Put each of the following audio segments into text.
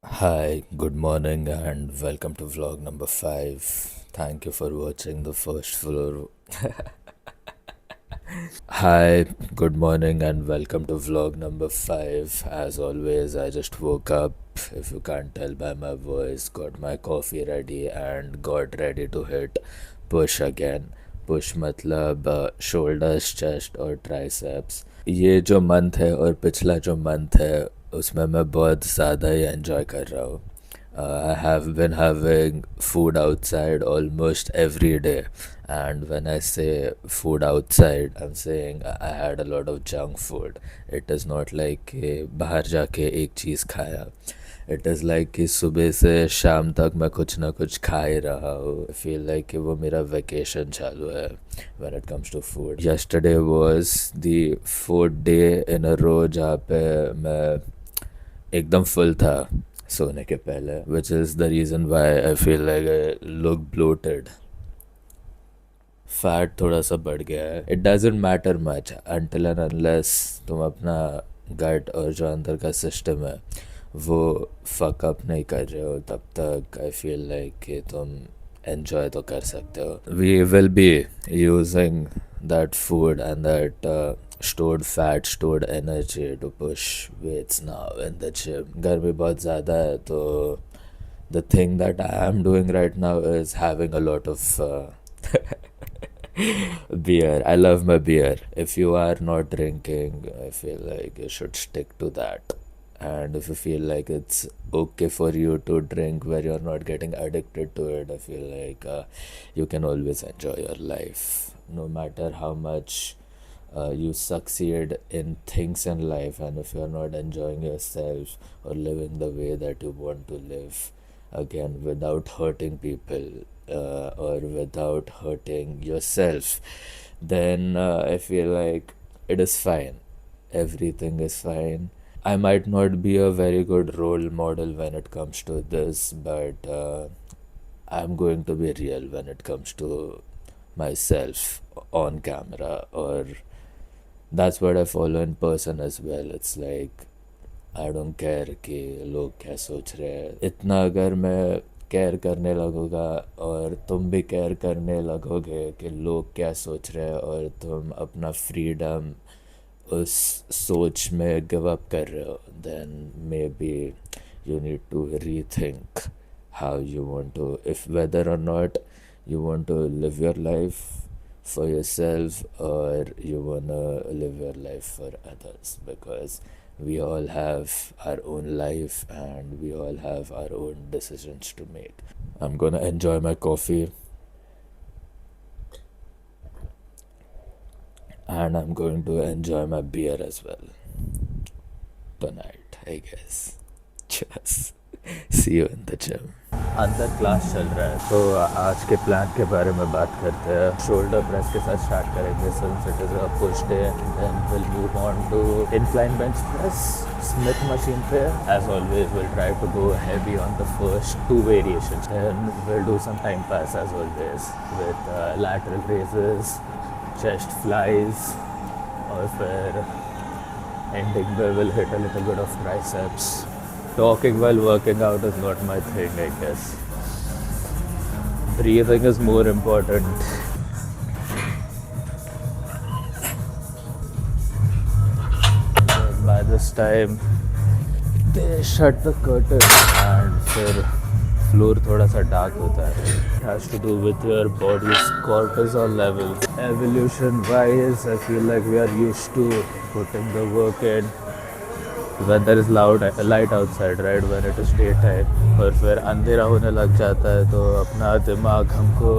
Hi, good morning, and welcome to vlog number 5. Thank you for watching the first floor. Hi, good morning, and welcome to vlog number 5. As always, I just woke up. If you can't tell by my voice, got my coffee ready, and got ready to hit push again. Push मतलब shoulders chest और triceps ये जो month है और पिछला जो month है उसमें मैं बहुत ज़्यादा ही एंजॉय कर रहा हूँ. I have been having food outside almost every day, and when I say food outside, I'm saying I had a lot of junk food. It is not like कि बाहर जाके एक चीज़ खाया. इट इज़ लाइक कि सुबह से शाम तक मैं कुछ ना कुछ खा ही रहा हूँ. आई फील लाइक कि वो मेरा वेकेशन चालू है when it comes to food. Yesterday was the fourth day in a row जहाँ पे मैं एकदम फुल था सोने के पहले, which is the reason why I feel like I look bloated. Fat थोड़ा सा बढ़ गया है. It doesn't matter much until and unless तुम अपना गट और जो अंदर का सिस्टम है वो फक अप नहीं कर रहे हो, तब तक आई फील लाइक कि तुम एन्जॉय तो कर सकते हो. We will be using that food and that stored fat, stored energy to push weights now in the gym. गर्मी बहुत ज़्यादा है तो the thing that I am doing right now is having a lot of beer. I love my beer. If you are not drinking, I feel like you should stick to that. And if you feel like it's okay for you to drink where you're not getting addicted to it, I feel like you can always enjoy your life. No matter how much you succeed in things in life, and if you're not enjoying yourself or living the way that you want to live, again, without hurting people or without hurting yourself, then I feel like it is fine. Everything is fine. I might not be a very good role model when it comes to this, but I'm going to be real when it comes to myself on camera, or that's what I follow in person as well. It's like I don't care कि लोग क्या सोच रहे हैं. इतना अगर मैं care करने लगूँगा और तुम भी केयर करने लगोगे कि लोग क्या सोच रहे हैं, और तुम अपना फ्रीडम उस सोच में गिव अप कर रहे हो, then maybe you need to rethink how you want to, if whether or not you want to live your life for yourself or you want to live your life for others, because we all have our own life and we all have our own decisions to make. I'm gonna enjoy my coffee and I'm going to enjoy my beer as well tonight, I guess. Just see you in the gym. अंदर class चल रहा है तो आज के plan के बारे में बात करते हैं. शोल्डर प्रेस के साथ स्टार्ट करेंगे since it is a push day, then will move on to incline bench press Smith machine पे. As always will try to go heavy on the first two variations, then will do some time pass as always with lateral raises, chest flies, और फिर ending में will hit a little bit of triceps. Talking while working out is not my thing, I guess. Breathing is more important. By this time, they shut the curtain and फिर floor थोड़ा सा dark होता है. It has to do with your body's cortisol level. Evolution wise, I feel like we are used to putting the work in when there is light outside, right, when it is daytime. और फिर अंधेरा होने लग जाता है तो अपना दिमाग हमको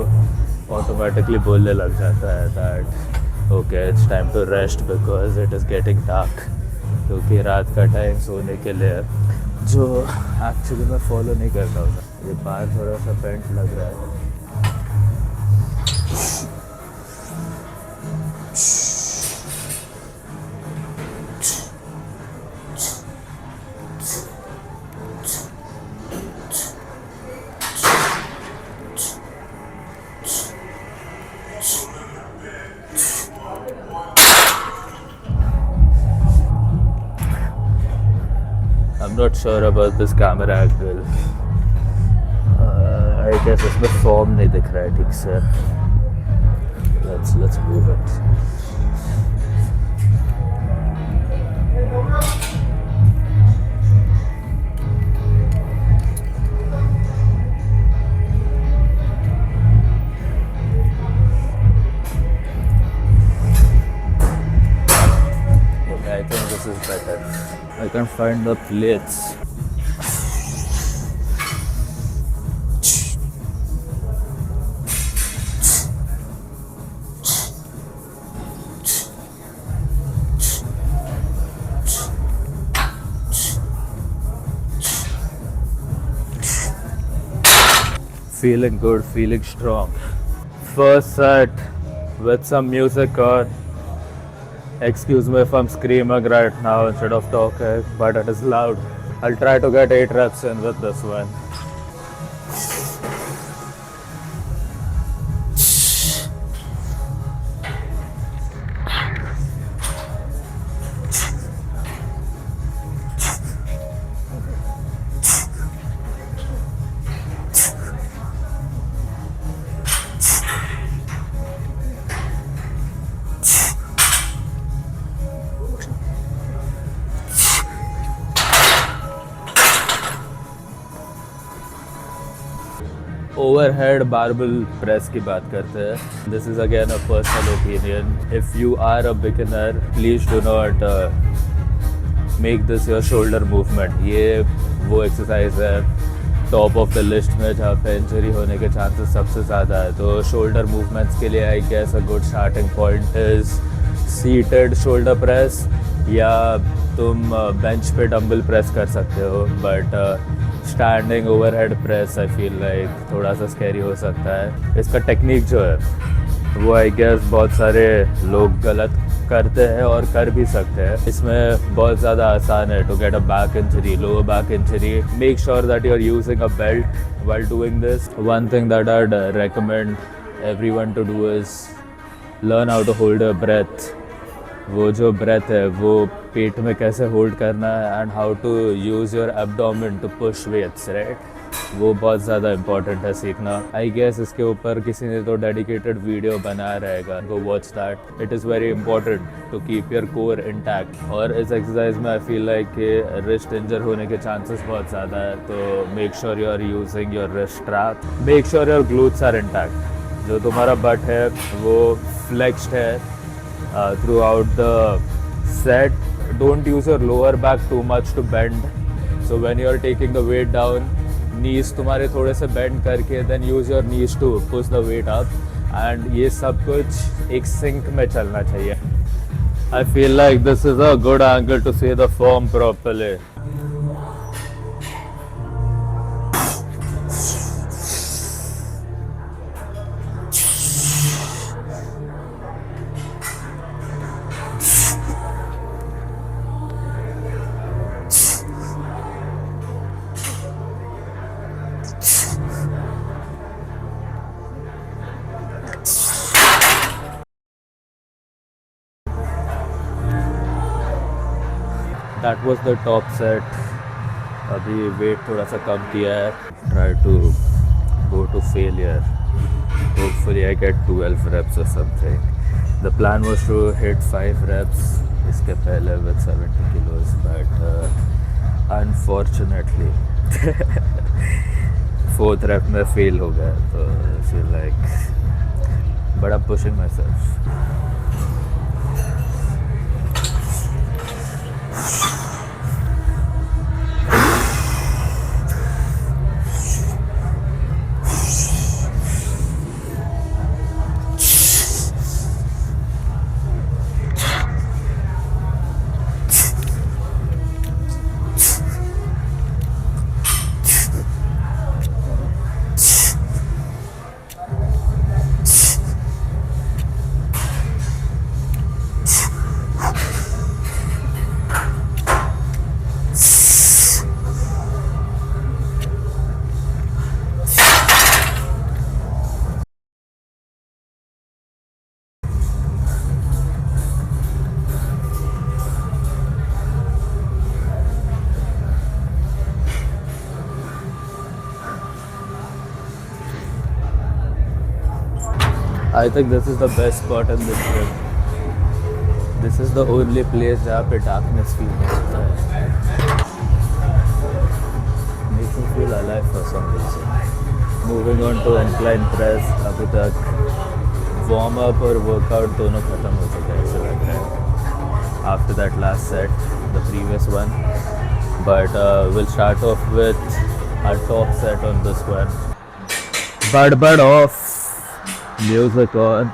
ऑटोमेटिकली बोलने लग जाता है that okay it's time to rest because it is getting dark, क्योंकि रात का टाइम सोने के लिए जो एक्चुअली मैं फॉलो नहीं करता हूँ. ये बाहर थोड़ा सा पेंट लग रहा है. I'm not sure about this camera angle. I guess इसमें form नहीं दिख रहा है ठीक से. Let's move it. Okay, I think this is better. I can find the plates. Feeling good, feeling strong. First set with some music on. Excuse me if I'm screaming right now instead of talking, but it is loud. I'll try to get 8 reps in with this one. Overhead barbell press की बात करते हैं. This is again a personal opinion. If you are a beginner, please do not make this your shoulder movement. ये वो exercise है top of the list में जहाँ पे इंजरी होने के चांसेस सबसे ज़्यादा है. तो शोल्डर मूवमेंट्स के लिए I guess a good starting point is seated shoulder press, या तुम बेंच पे डंबल प्रेस कर सकते हो. But standing overhead press I feel like थोड़ा सा स्कैरी हो सकता है. इसका टेक्निक जो है वो आई गेस बहुत सारे लोग गलत करते हैं और कर भी सकते हैं. इसमें बहुत ज़्यादा आसान है to get a back injury, lower back injury. Make sure that you are using a belt while doing this. One thing that I'd recommend everyone to do is learn how to hold your breath. वो जो breath है वो पेट में कैसे hold करना है, and how to use your abdomen to push weights, right. वो बहुत ज़्यादा इंपॉर्टेंट है सीखना. आई गेस इसके ऊपर किसी ने तो डेडिकेटेड वीडियो बनाया रहेगा. Go watch that. It is very important to keep your core intact. और इस एक्सरसाइज में आई फील लाइक कि रिस्ट इंजर होने के चांसेस बहुत ज़्यादा है. तो make sure you are using your wrist strap. Make sure your glutes are intact. जो तुम्हारा बट है वो फ्लेक्स्ड है throughout the set. Don't use your lower back too much to bend. So when you are taking the weight down, knees तुम्हारे थोड़े से bend करके then use your knees to push the weight up. And ये सब कुछ एक sync में चलना चाहिए. I feel like this is a good angle to see the form properly. That was the top set. अभी वेट थोड़ा सा कम किया है. Try to go to failure. Hopefully I get 12 reps or something. The plan was to hit 5 reps इसके पहले with 70 kilos, but unfortunately 4th rep में fail हो गया. तो I feel like, but I'm pushing myself. I think this is the best spot in this trip. This is the only place जहाँ पे darkness feel होता है. Makes me feel alive for some reason. Moving on to incline press. अभी तक warm up और workout दोनों खत्म हो चुके हैं ऐसा लग रहा है. After that last set, the previous one. But we'll start off with our top set on this one. Bud off. Music on.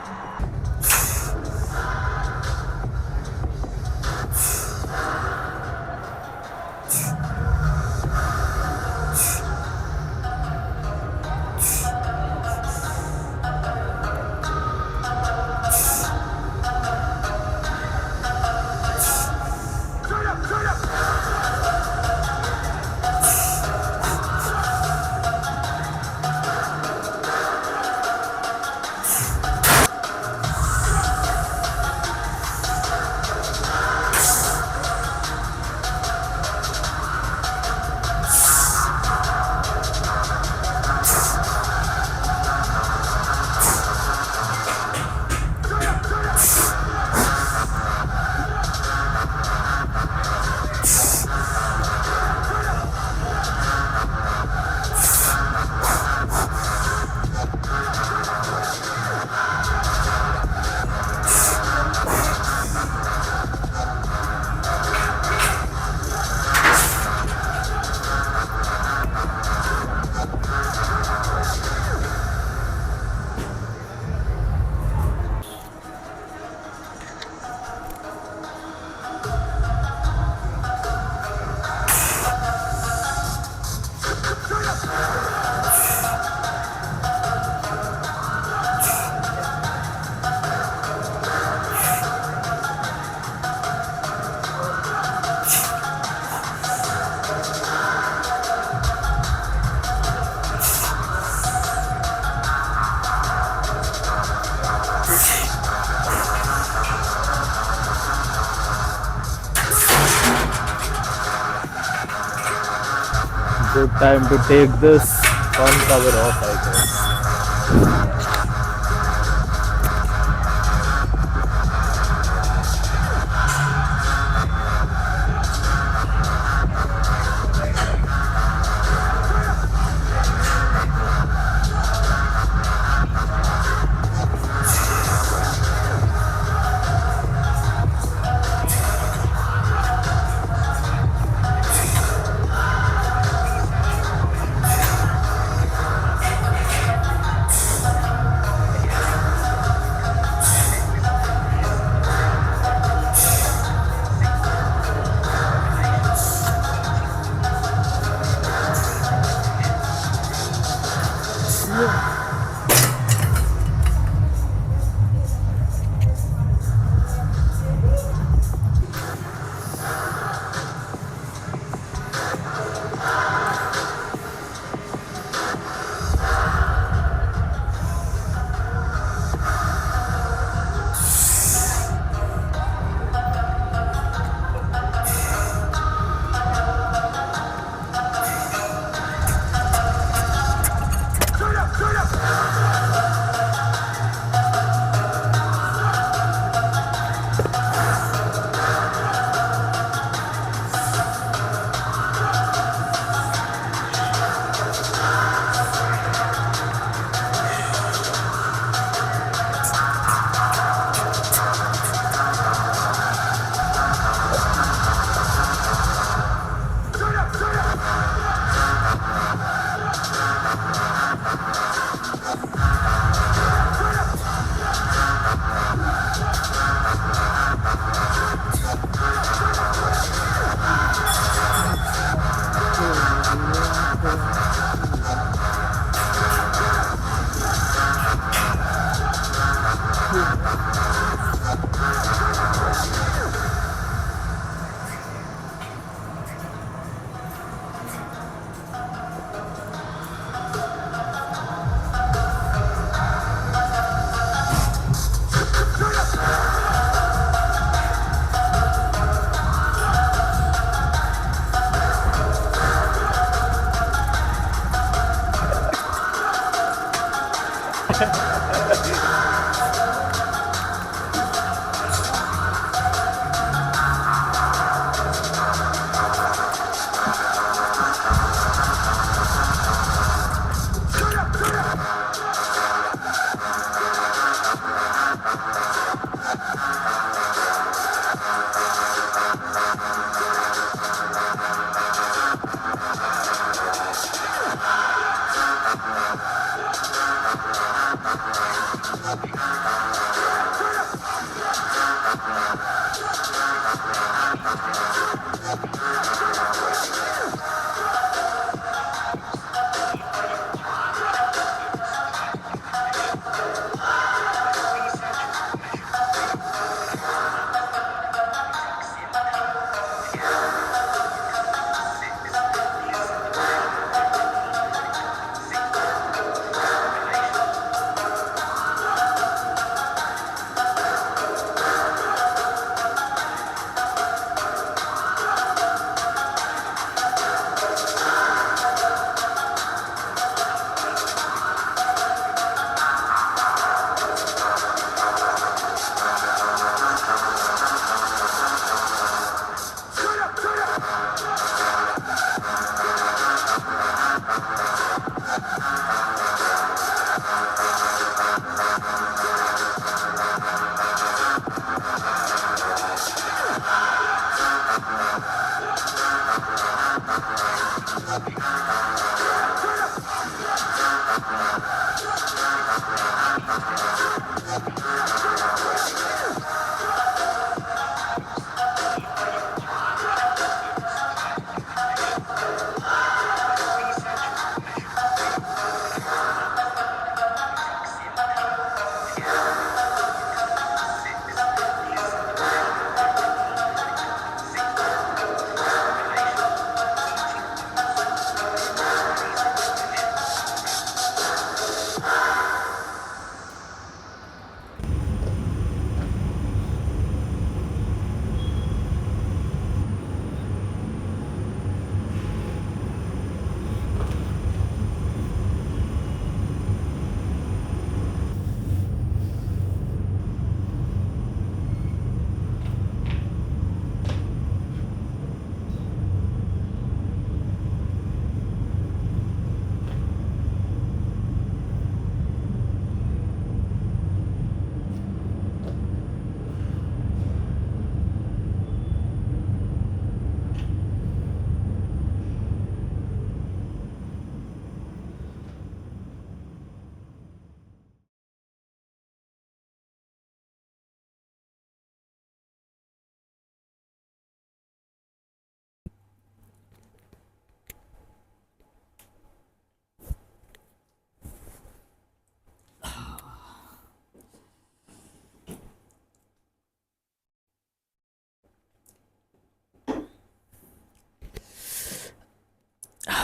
Good time to take this on cover off, I guess.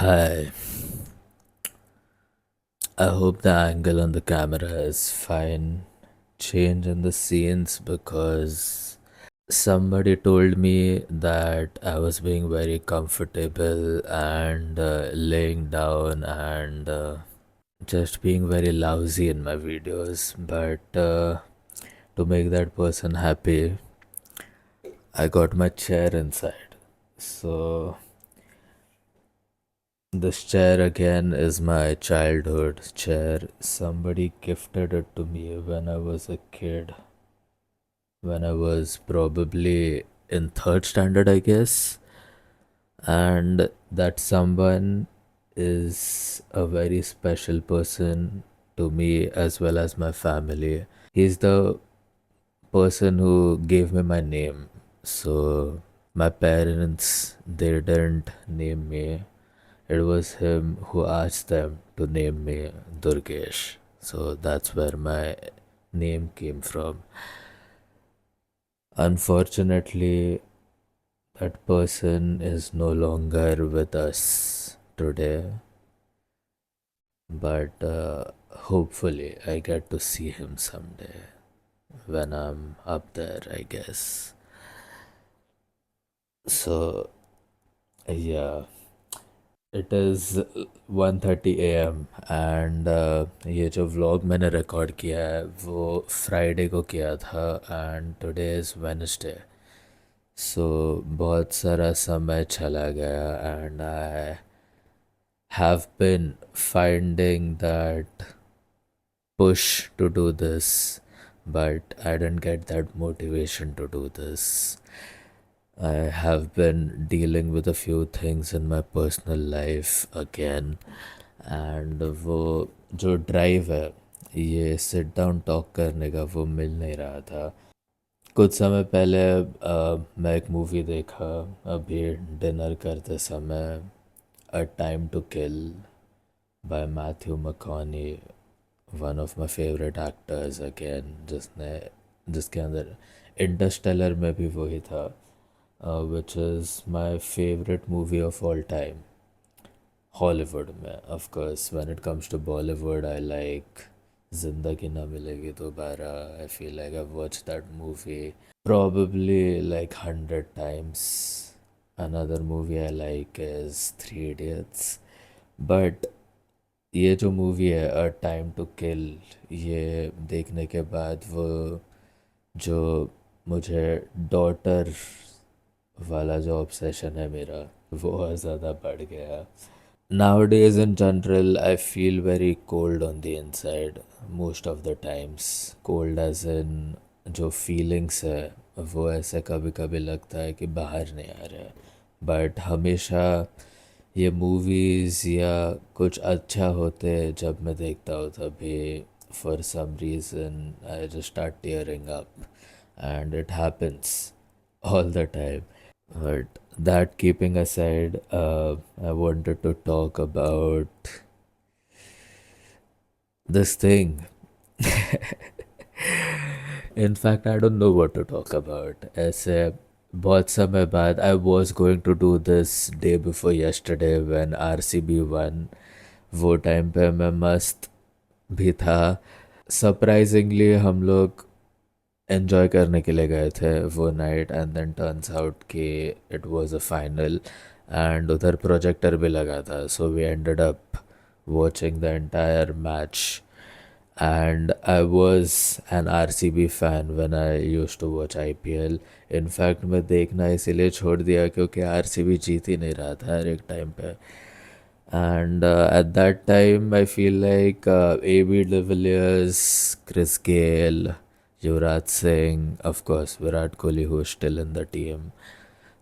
Hi. I hope the angle on the camera is fine. Change in the scenes because somebody told me that I was being very comfortable and laying down and just being very lousy in my videos. But to make that person happy, I got my chair inside. So this chair again is my childhood chair. Somebody gifted it to me when I was a kid, when I was probably in third standard, I guess. And that someone is a very special person to me as well as my family. He's the person who gave me my name. So my parents, they didn't name me. It was him who asked them to name me Durgesh. So that's where my name came from. Unfortunately, that person is no longer with us today, but hopefully I get to see him someday when I'm up there, I guess. So, yeah. It is 1:30 a.m. and ये जो vlog मैंने record किया है वो Friday को किया था and today is Wednesday so बहुत सारा समय चला गया and I have been finding that push to do this but I didn't get that motivation to do this. I have been dealing with a few things in my personal life again and वो जो drive है ये sit down talk करने का वो मिल नहीं रहा था कुछ समय पहले मैं एक मूवी देखा अभी डिनर करते समय a time to kill by Matthew McConaughey one of my favourite actors again जिसके अंदर इंटरस्टेलर में भी वही था which is my favourite movie of all time Hollywood में of course when it comes to Bollywood I like Zindagi Na Milegi Dobara I feel like I watch that movie probably like 100 times. Another movie I like is Three Idiots. But ये जो movie है अ time to किल ये देखने के बाद वो जो मुझे डॉटर वाला जो ऑब्सेशन है मेरा वो और ज़्यादा बढ़ गया Nowadays, in general, I feel very cold on the inside most of the times. Cold as in जो फीलिंग्स है वो ऐसे कभी कभी लगता है कि बाहर नहीं आ रहा है बट हमेशा ये मूवीज़ या कुछ अच्छा होते जब मैं देखता हूँ तभी for some reason I just start tearing up and it happens all the time. But that keeping aside, I wanted to talk about this thing. In fact, I don't know what to talk about. ऐसे बहुत समय बाद I was going to do this day before yesterday when RCB won. वो time पे मैं मस्त भी था. सरप्राइजिंगली हम लोग एंजॉय करने के लिए गए थे वो night and then turns out कि it was a final and उधर प्रोजेक्टर भी लगा था so we ended up watching the entire match and I was an RCB fan when I used to watch IPL. In fact मैं देखना इसीलिए छोड़ दिया क्योंकि RCB जीत ही नहीं रहा था हर एक टाइम पे. And at that time, I feel like AB de Villiers, Chris Gale, Yuvraj Singh, of course, Virat Kohli, who was still in the team.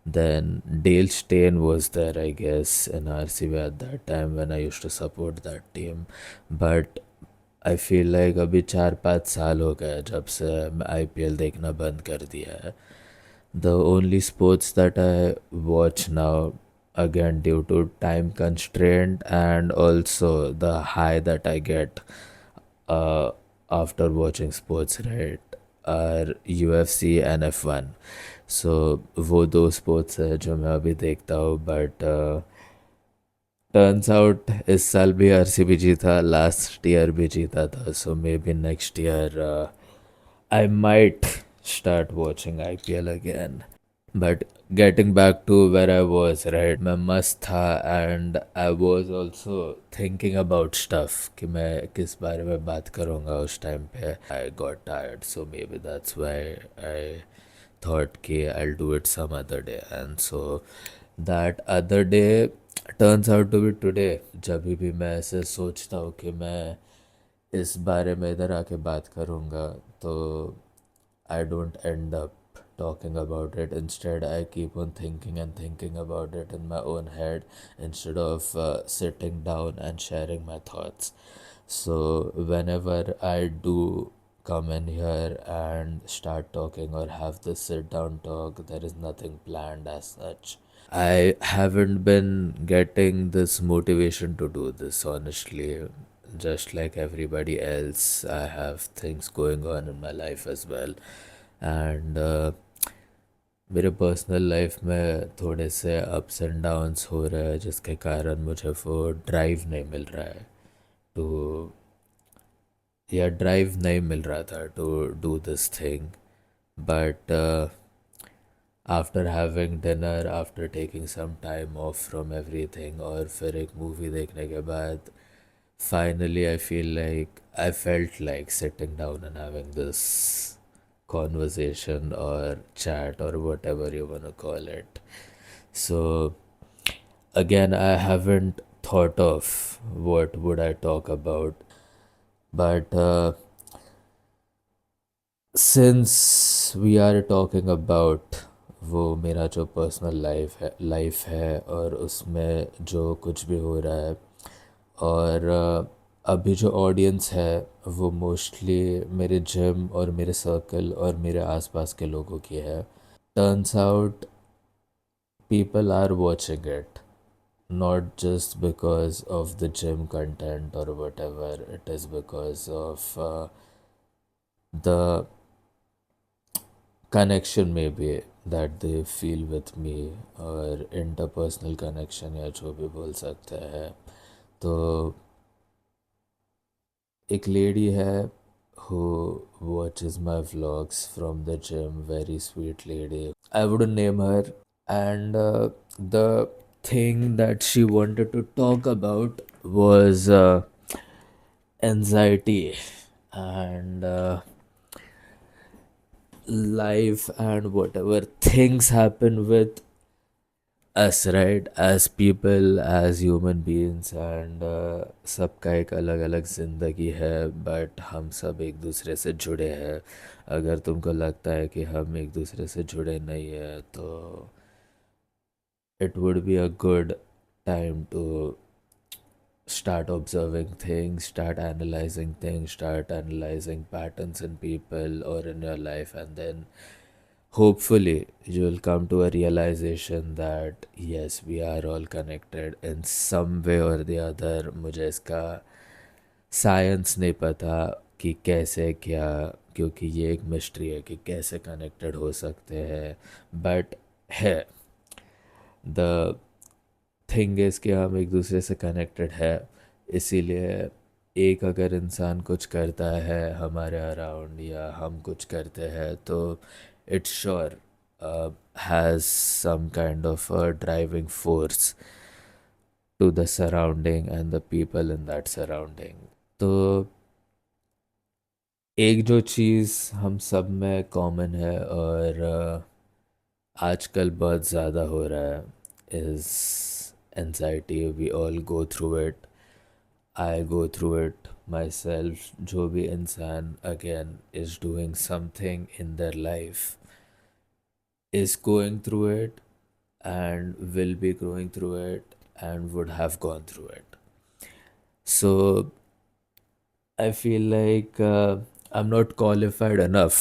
Then Dale Steyn was there, I guess, in RCB at that time when I used to support that team. But I feel like अभी 4-5 साल हो गए जब से मैं IPL देखना बंद कर दिया है. The only sports that I watch now, again due to time constraint and also the high that I get uh, after watching sports, right, are UFC and F1. So वो दो स्पोर्ट्स है जो मैं अभी देखता हूँ बट टर्न्स आउट इस साल भी आरसीबी जीता लास्ट ईयर भी जीता था so maybe next year I might start watching IPL again. But getting back to where I was, right? मैं मस्त था and I was also thinking about stuff कि मैं किस बारे में बात करूँगा उस टाइम पे. I got tired, so maybe that's why I thought कि I'll do it some other day. And so that other day turns out to be today. जब भी मैं ऐसे सोचता हूँ कि मैं इस बारे में इधर आके बात करूँगा तो I don't end up talking about it. Instead, I keep on thinking and thinking about it in my own head instead of sitting down and sharing my thoughts. So, whenever I do come in here and start talking or have this sit down talk, there is nothing planned as such. I haven't been getting this motivation to do this, honestly. Just like everybody else, I have things going on in my life as well. And मेरे personal life में थोड़े से ups and downs हो रहे हैं जिसके कारण मुझे वो ड्राइव नहीं मिल रहा है टू या ड्राइव नहीं मिल रहा था to do this thing but after having dinner after taking some time off from everything और फिर एक मूवी देखने के बाद finally I feel like I felt like sitting down and having this conversation or chat or whatever you want to call it. So again I haven't thought of what would I talk about but since we are talking about वो मेरा जो personal life है और उसमें जो कुछ भी हो रहा है और अभी जो ऑडियंस है वो मोस्टली मेरे जिम और मेरे सर्कल और मेरे आसपास के लोगों की है. Turns out people are watching it not just because of the gym content or whatever, it is because of the connection maybe that they feel with me और interpersonal connection या जो भी बोल सकते हैं. तो एक लेडी है who watches my vlogs from the gym, very sweet lady. I wouldn't name her. And the thing that she wanted to talk about was anxiety and life and whatever things happen with us, right, as people, as human beings. And सबका एक अलग अलग ज़िंदगी है but हम सब एक दूसरे से जुड़े हैं. अगर तुमको लगता है कि हम एक दूसरे से जुड़े नहीं हैं तो it would be a good time to start observing things, start analyzing patterns in people or in your life, and then hopefully you'll come to a realization that yes, we are all connected in some way or the other. मुझे इसका science नहीं पता कि कैसे क्या, क्योंकि ये एक मिस्ट्री है कि कैसे कनेक्टेड हो सकते हैं, बट है द थिंग इज़ कि हम एक दूसरे से कनेक्टेड है। इसीलिए एक अगर इंसान कुछ करता है हमारे अराउंड या हम कुछ करते हैं तो it's sure has some kind of a driving force to the surrounding and the people in that surrounding. तो एक जो चीज़ हम सब में कॉमन है और आजकल बहुत ज़्यादा हो रहा है is anxiety. We all go through it, I go through it myself. जो भी इंसान again is doing something in their life is going through it and will be going through it and would have gone through it. So I feel like I'm not qualified enough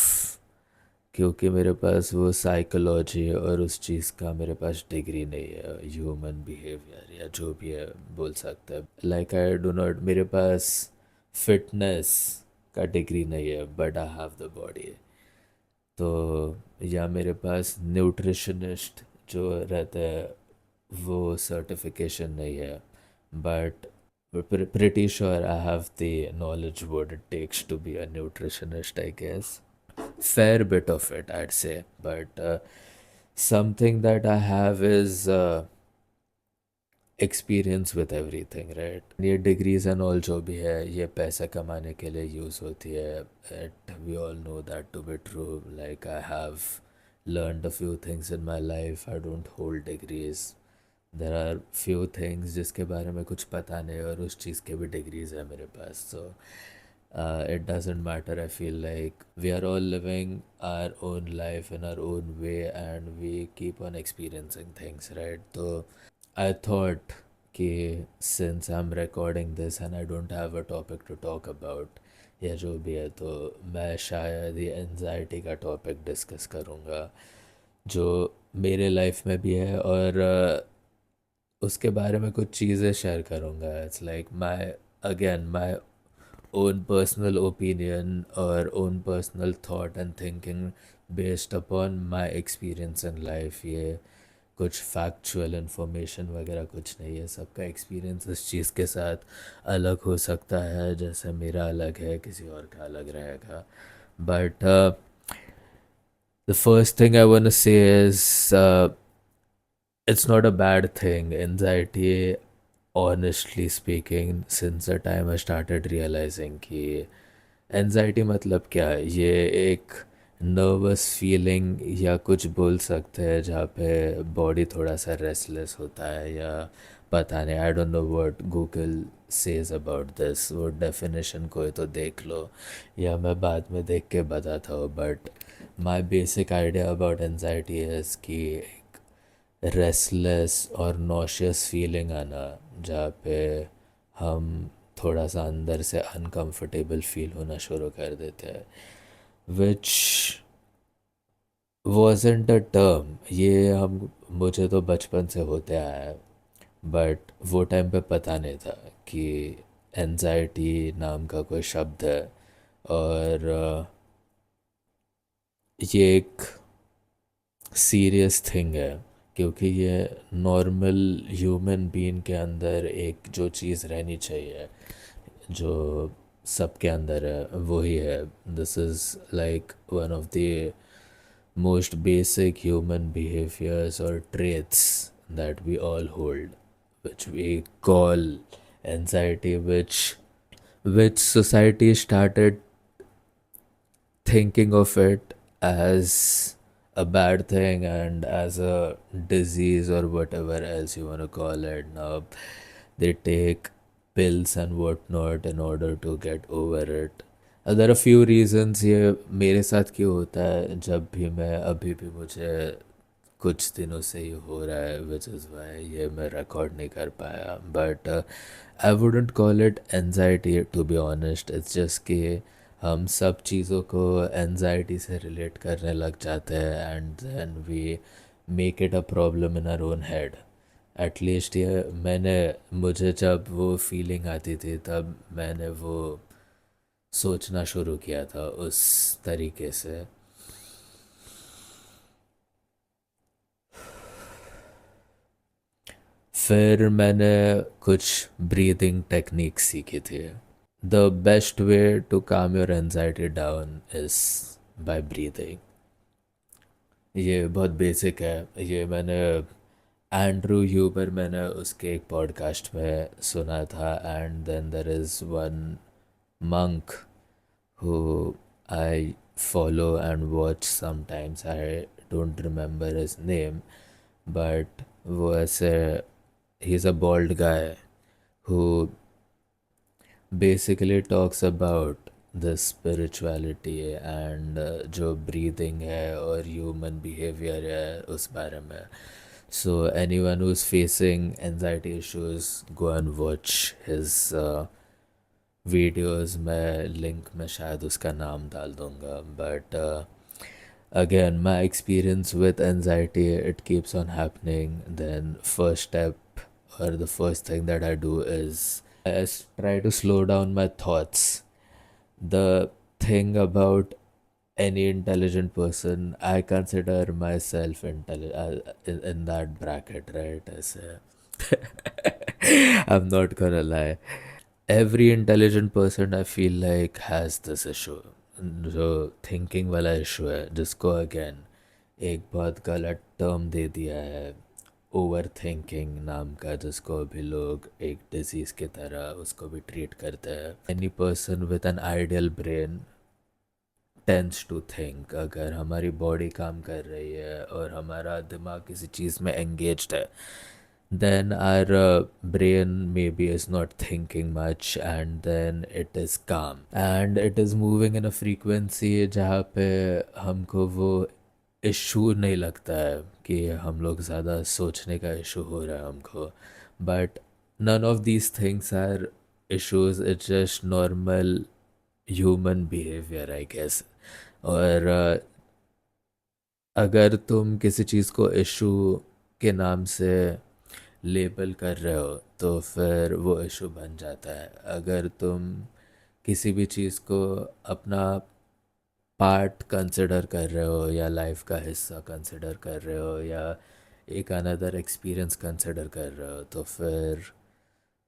क्योंकि मेरे पास वो psychology और उस चीज़ का मेरे पास degree नहीं है, human behaviour या जो भी है बोल सकते हैं। लाइक आई डो नॉट, मेरे पास फिटनेस का डिग्री नहीं है but I have the body. तो या मेरे पास न्यूट्रिशनिस्ट जो रहते हैं वो सर्टिफिकेशन नहीं है, but pretty sure I have the knowledge what it takes to be a nutritionist, I guess. Fair bit of it, I'd say. But something that I have is experience with everything, right? ये degrees and all जो भी है ये पैसा कमाने के लिए use होती है. It, we all know that to be true. Like I have learned a few things in my life. I don't hold degrees. There are few things जिसके बारे में कुछ पता नहीं और उस चीज़ के भी डिग्रीज है मेरे पास। So it doesn't matter. I feel like we are all living our own life in our own way and we keep on experiencing things, right? So I thought कि since I'm recording this and I don't have a topic to talk about या जो भी है, तो मैं शायद ये anxiety का टॉपिक डिस्कस करूँगा जो मेरे लाइफ में भी है और उसके बारे में कुछ चीज़ें शेयर करूँगा। It's like my again my own personal opinion or own personal thought and thinking based upon my experience in life। ये कुछ factual information वगैरह कुछ नहीं है, सबका experience इस चीज़ के साथ अलग हो सकता है, जैसे मेरा अलग है किसी और का अलग रहेगा। But the first thing I want to say is it's not a bad thing. Anxiety, honestly speaking, since the time I started realizing कि एनजाइटी मतलब क्या है, ये एक नर्वस फीलिंग या कुछ बोल सकते हैं जहाँ पे बॉडी थोड़ा सा रेस्टलेस होता है या पता नहीं, I don't know what Google says about this. वो डेफिनेशन कोई तो देख लो या मैं बाद में देख के बताता हूँ, but my basic idea about anxiety है कि रेस्टलेस और नॉशियस फीलिंग आना जहाँ पे हम थोड़ा सा अंदर से अनकंफर्टेबल फील होना शुरू कर देते हैं, विच वॉजेंट अ टर्म। ये हम मुझे तो बचपन से होते आया है, बट वो टाइम पे पता नहीं था कि एनजाइटी नाम का कोई शब्द है और ये एक सीरियस थिंग है, क्योंकि ये नॉर्मल ह्यूमन बीइंग के अंदर एक जो चीज़ रहनी चाहिए जो सबके अंदर है वही है। This is like one of the most basic human behaviours और traits that we all hold, which we call anxiety, which society started thinking of it as a bad thing and as a disease or whatever else you want to call it. Now they take pills and whatnot in order to get over it. There are few reasons ये मेरे साथ क्यों होता है। जब भी मैं अभी भी मुझे कुछ दिनों से ही हो रहा है, विच इज़ वाई ये मैं रिकॉर्ड नहीं कर पाया। But I wouldn't call it anxiety, to be honest. It's just कि हम सब चीज़ों को एनजाइटी से रिलेट करने लग जाते हैं, and then we make it a problem in our own head. At least ये मैंने, मुझे जब वो फीलिंग आती थी तब मैंने वो सोचना शुरू किया था उस तरीके से। फिर मैंने कुछ ब्रीदिंग टेक्निक सीखी थी। The best way to calm your anxiety down is by breathing. ये बहुत बेसिक है, ये मैंने एंड्रू ह्यूबर, मैंने उसके एक पॉडकास्ट में सुना था। And then there is one monk who I follow and watch sometimes. I don't remember his name, but वो ऐसे, he's a bald guy who basically talks about the spirituality and जो breathing है और human behavior है उस बारे में. So anyone who's facing anxiety issues, go and watch his videos. मैं लिंक में शायद उसका नाम डाल दूँगा। But again my experience with anxiety, it keeps on happening. Then first step or the first thing that I do is I try to slow down my thoughts. The thing about any intelligent person, I consider myself in that bracket, right? As I'm not gonna lie. Every intelligent person I feel like has this issue, जो thinking वाला issue है, जिसको again एक बहुत गलत term दे दिया है, over thinking नाम का, जिसको अभी लोग एक डिजीज़ की तरह उसको भी ट्रीट करते हैं। Any person with an ideal brain tends to think. अगर हमारी बॉडी काम कर रही है और हमारा दिमाग किसी चीज़ में एंगेज्ड है, then our brain maybe is not thinking much, and then it is calm and it is moving in a frequency जहाँ पे हमको वो इशू नहीं लगता है कि हम लोग ज़्यादा सोचने का इशू हो रहा है हमको। But none of these things are issues, it's just normal human behavior, I guess. और अगर तुम किसी चीज़ को इशू के नाम से लेबल कर रहे हो तो फिर वो इशू बन जाता है। अगर तुम किसी भी चीज़ को अपना पार्ट कंसिडर कर रहे हो या लाइफ का हिस्सा कंसिडर कर रहे हो या एक अनदर एक्सपीरियंस कंसिडर कर रहे हो, तो फिर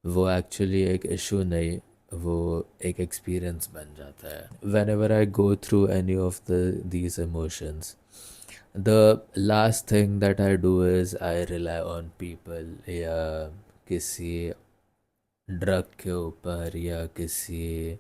वो एक्चुअली एक इशू नहीं, वो एक एक्सपीरियंस बन जाता है। Whenever I go through any of these emotions, the last thing that I do is I rely on people, या किसी ड्रग के ऊपर या किसी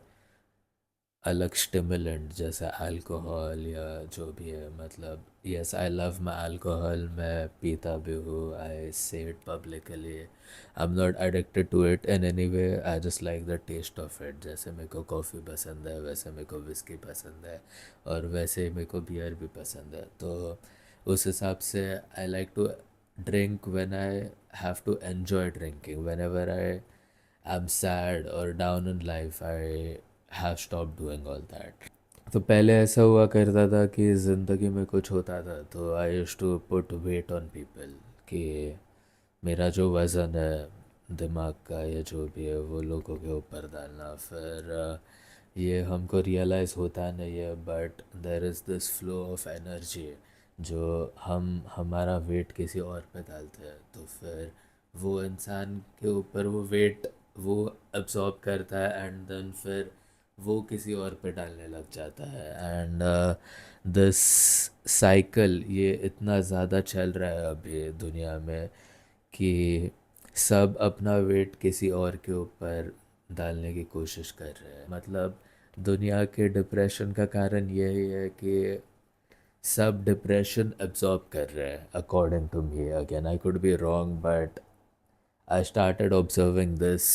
अलग स्टिमुलेंट जैसे अल्कोहल या जो भी है। मतलब yes, I love my alcohol, मैं पीता भी हूँ, I say it publicly. I am not addicted to it in any way, I just like the taste of it. जैसे मेरे को कॉफ़ी पसंद है वैसे मेरे को विस्की पसंद है, और वैसे मेरे को बियर भी पसंद है। तो उस हिसाब से I like to drink when I have to enjoy drinking. Whenever I am sad और down in life, I have stop doing all that. तो पहले ऐसा हुआ करता था कि ज़िंदगी में कुछ होता था तो I used to put weight on people, कि मेरा जो वज़न है दिमाग का या जो भी है वो लोगों के ऊपर डालना। फिर ये हमको रियलाइज़ होता नहीं है, but there is this flow of energy जो हम हमारा वेट किसी और पे डालते हैं, तो फिर वो इंसान के ऊपर वो वेट वो अब्जॉर्ब करता है, एंड देन फिर वो किसी और पे डालने लग जाता है। एंड दिस साइकिल ये इतना ज़्यादा चल रहा है अभी दुनिया में कि सब अपना वेट किसी और के ऊपर डालने की कोशिश कर रहे हैं। मतलब दुनिया के डिप्रेशन का कारण यही है कि सब डिप्रेशन एब्जॉर्ब कर रहे हैं, according to me. Again I could be wrong, but I started observing this,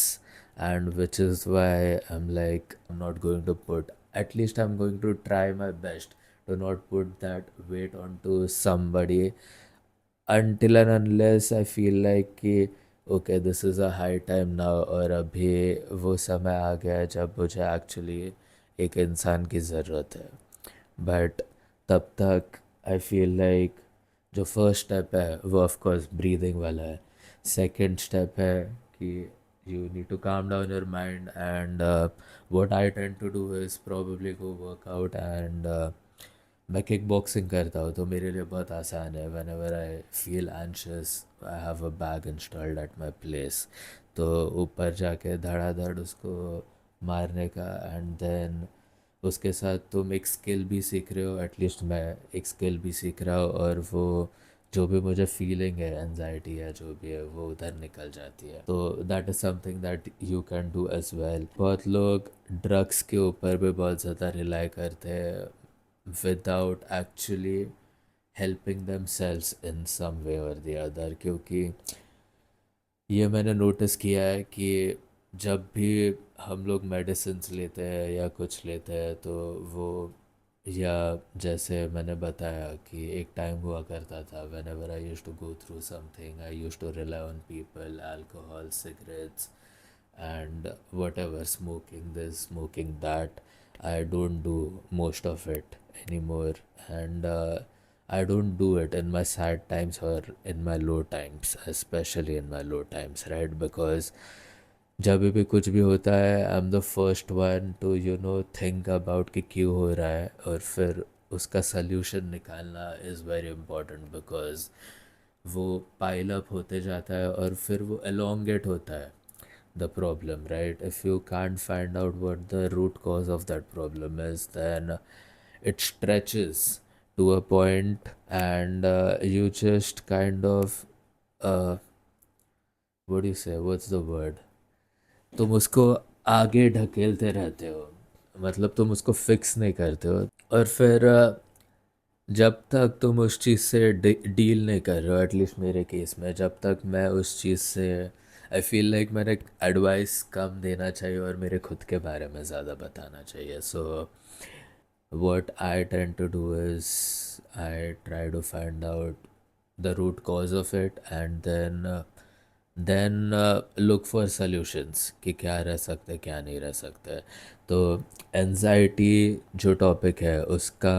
and which is why I'm like, I'm not going to put, at least I'm going to try my best to not put that weight onto somebody until and unless I feel like कि okay this is a high time now, और अभी वो समय आ गया है जब मुझे actually एक इंसान की ज़रूरत है. बट तब तक आई फील लाइक जो फर्स्ट स्टेप है वो ऑफ कोर्स ब्रीदिंग वाला है. सेकंड स्टेप है कि you need to calm down your mind, and what I tend to do is probably go workout. एंड मैं किक बॉक्सिंग करता हूँ तो मेरे लिए बहुत आसान है. Whenever I feel anxious I have a bag installed at my place, तो ऊपर जाके धड़ाधड़ उसको मारने का. एंड देन उसके साथ तुम एक स्किल भी सीख रहे हो, एटलीस्ट मैं एक स्किल भी सीख रहा हूँ, और वो जो भी मुझे फीलिंग है, एनजाइटी है, जो भी है, वो उधर निकल जाती है. तो that is something that you can do as well. बहुत लोग ड्रग्स के ऊपर भी बहुत ज़्यादा रिलाई करते हैं without actually helping themselves in some way or the other, क्योंकि ये मैंने नोटिस किया है कि जब भी हम लोग मेडिसिन्स लेते हैं या कुछ लेते हैं तो वो, या जैसे मैंने बताया कि एक टाइम हुआ करता था whenever I use to go through something I use to rely on people, alcohol, cigarettes, and whatever, smoking this, smoking that. I don't do most of it anymore, and I don't do it in my sad times or in my low times, especially in my low times, right? Because जब भी कुछ भी होता है I am the first one two think about कि क्यों हो रहा है, और फिर उसका सल्यूशन निकालना इज़ वेरी इम्पोर्टेंट. बिकॉज वो पाइल अप होते जाता है और फिर वो एलोंगेट होता है the problem, right? If you can't find out what the root cause of that problem is, then it stretches to a point, and you just kind of, uh, what do you say? What's the word? तुम उसको आगे ढकेलते रहते हो, मतलब तुम उसको fix नहीं करते हो. और फिर जब तक तुम उस चीज़ से डील नहीं कर रहे हो, एटलीस्ट मेरे केस में जब तक मैं उस चीज़ से, आई फील लाइक मैंने एडवाइस कम देना चाहिए और मेरे खुद के बारे में ज़्यादा बताना चाहिए. सो what I tend to do is I try to find out the root cause of it, and then look for solutions कि क्या रह सकते हैं, क्या नहीं रह सकते हैं. तो एनजाइटी जो टॉपिक है उसका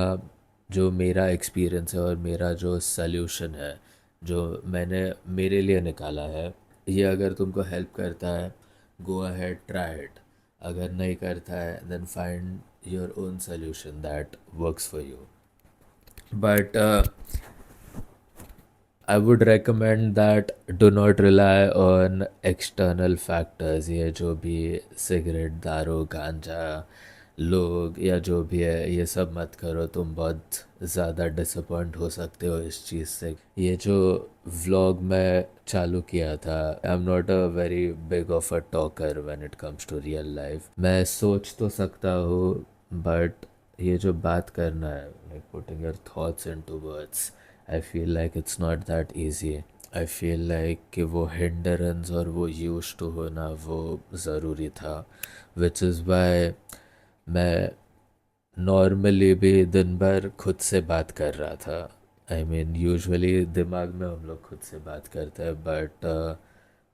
जो मेरा एक्सपीरियंस है और मेरा जो सल्यूशन है जो मैंने मेरे लिए निकाला है, ये अगर तुमको हेल्प करता है, गो अहेड, ट्राई इट. अगर नहीं करता है, then find your own solution that works for you. But I would recommend that do not rely on external factors. ये जो भी सिगरेट, दारू, गांजा, लोग या जो भी है, ये सब मत करो. तुम बहुत ज़्यादा डिसअपॉइंट हो सकते हो इस चीज़ से. ये जो व्लॉग मैं चालू किया था, I am not a very big of a talker when it comes to real life. मैं सोच तो सकता हूँ, बट ये जो बात करना है, like putting your thoughts into words, I feel like it's not that easy. I feel like कि वो हिंडरेंस और वो यूज टू होना वो ज़रूरी था, विच इज़ वाई मैं नॉर्मली भी दिन भर खुद से बात कर रहा था. आई मीन यूजुअली दिमाग में हम लोग खुद से बात करते हैं, but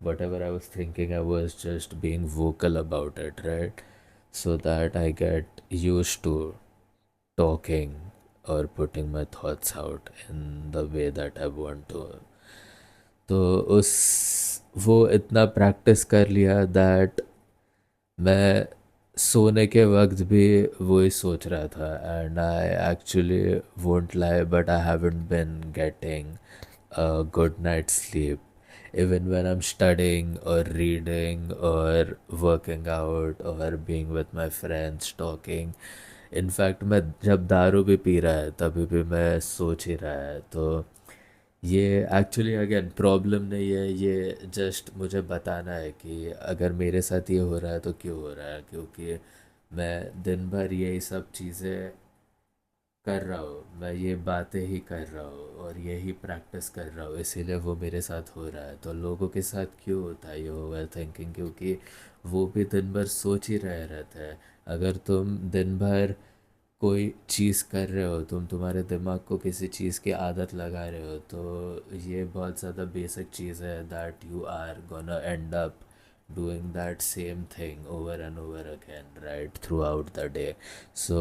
whatever I was thinking I was just being vocal about it, right? So that I get use to talking or putting my thoughts out in the way that I want to. तो उस वो इतना practice कर लिया that मैं सोने के वक्त भी वही सोच रहा था. And I actually won't lie, but I haven't been getting a good night's sleep, even when I'm studying or reading or working out or being with my friends talking. In fact मैं जब दारू भी पी रहा है तभी भी मैं सोच ही रहा है. तो ये एक्चुअली अगेन प्रॉब्लम नहीं है, ये जस्ट मुझे बताना है कि अगर मेरे साथ ये हो रहा है तो क्यों हो रहा है, क्योंकि मैं दिन भर यही सब चीज़ें कर रहा हूँ, मैं ये बातें ही कर रहा हूँ और यही प्रैक्टिस कर रहा हूँ, इसीलिए वो मेरे साथ हो रहा है. तो लोगों के साथ क्यों होता है ये ओवर थिंकिंग? क्योंकि वो भी दिन भर सोच ही रहे रहते हैं. अगर तुम दिन भर कोई चीज़ कर रहे हो तुम, तुम्हारे दिमाग को किसी चीज़ की आदत लगा रहे हो, तो ये बहुत ज़्यादा बेसिक चीज़ है that you are gonna end up doing that same thing over and over again, right, throughout the day. So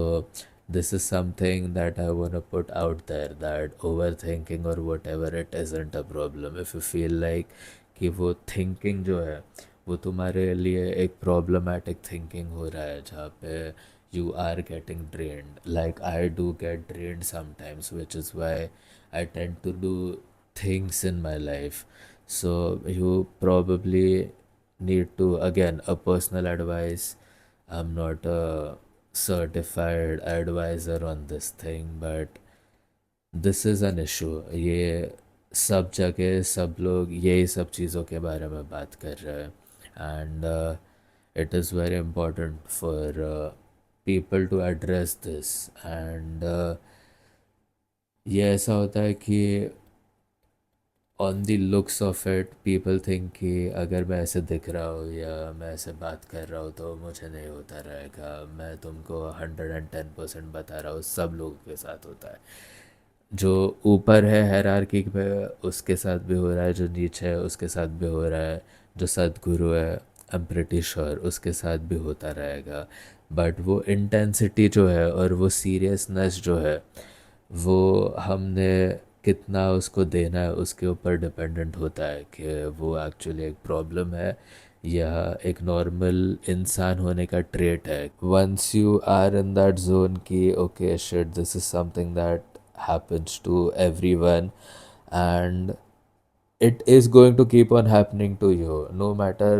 this is something that I want to put out there, that overthinking or whatever it isn't a problem. If you feel like कि वो thinking जो है वो तुम्हारे लिए एक problematic thinking हो रहा है, जहाँ पे you are getting drained, like I do get drained sometimes, which is why I tend to do things in my life. So you probably need to, again, a personal advice, I'm not a certified advisor on this thing, but this is an issue. ये सब जगह सब लोग यही सब चीज़ों के बारे में बात कर रहे हैं, and it is very important for people to address this. And ये ऐसा होता है कि on the looks of it people think कि अगर मैं ऐसे दिख रहा हूँ या मैं ऐसे बात कर रहा हूँ तो मुझे नहीं होता रहेगा। मैं तुमको 110% बता रहा हूँ, सब लोगों के साथ होता है। जो ऊपर है हायरार्की पे उसके साथ भी हो रहा है, जो नीचे है उसके साथ भी हो रहा है, जो सदगुरु है आई एम प्रिटी श्योर उसके साथ भी होता रहेगा। बट वो इंटेंसिटी जो है और वो सीरियसनेस जो है वो हमने कितना उसको देना है उसके ऊपर डिपेंडेंट होता है कि वो एक्चुअली एक प्रॉब्लम है या एक नॉर्मल इंसान होने का ट्रेट है। Once you are in that zone कि okay shit this is something that happens to everyone, and it is going to keep on happening to you no matter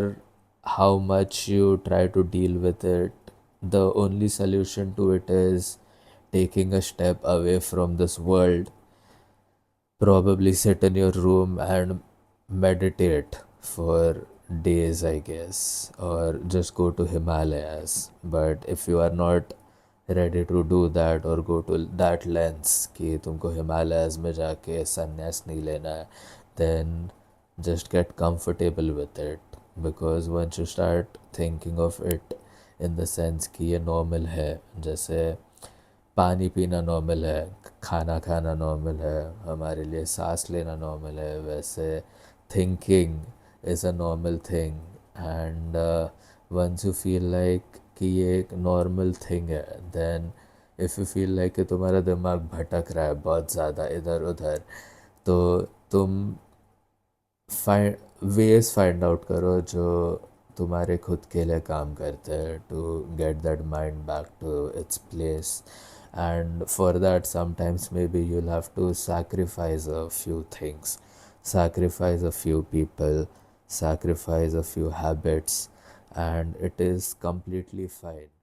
how much you try to deal with it. The only solution to it is taking a step away from this world, probably sit in your room and meditate for days, I guess, or just go to Himalayas. But if you are not ready to do that or go to that lengths कि तुमको हिमालयाज में जाके संन्यास नहीं लेना है, then just get comfortable with it, because once you start thinking of it in the sense कि ये normal है, जैसे पानी पीना नॉर्मल है, खाना खाना नॉर्मल है, हमारे लिए सांस लेना नॉर्मल है, वैसे thinking is a normal thing. And once you feel like कि ये एक नॉर्मल थिंग है, then if you feel like कि तुम्हारा दिमाग भटक रहा है बहुत ज़्यादा इधर उधर, तो तुम फाइंड वेज फाइंड आउट करो जो तुम्हारे खुद के लिए काम करते हैं, to get that mind back to its place. And for that sometimes maybe you'll have to sacrifice a few things, sacrifice a few people, sacrifice a few habits, and it is completely fine.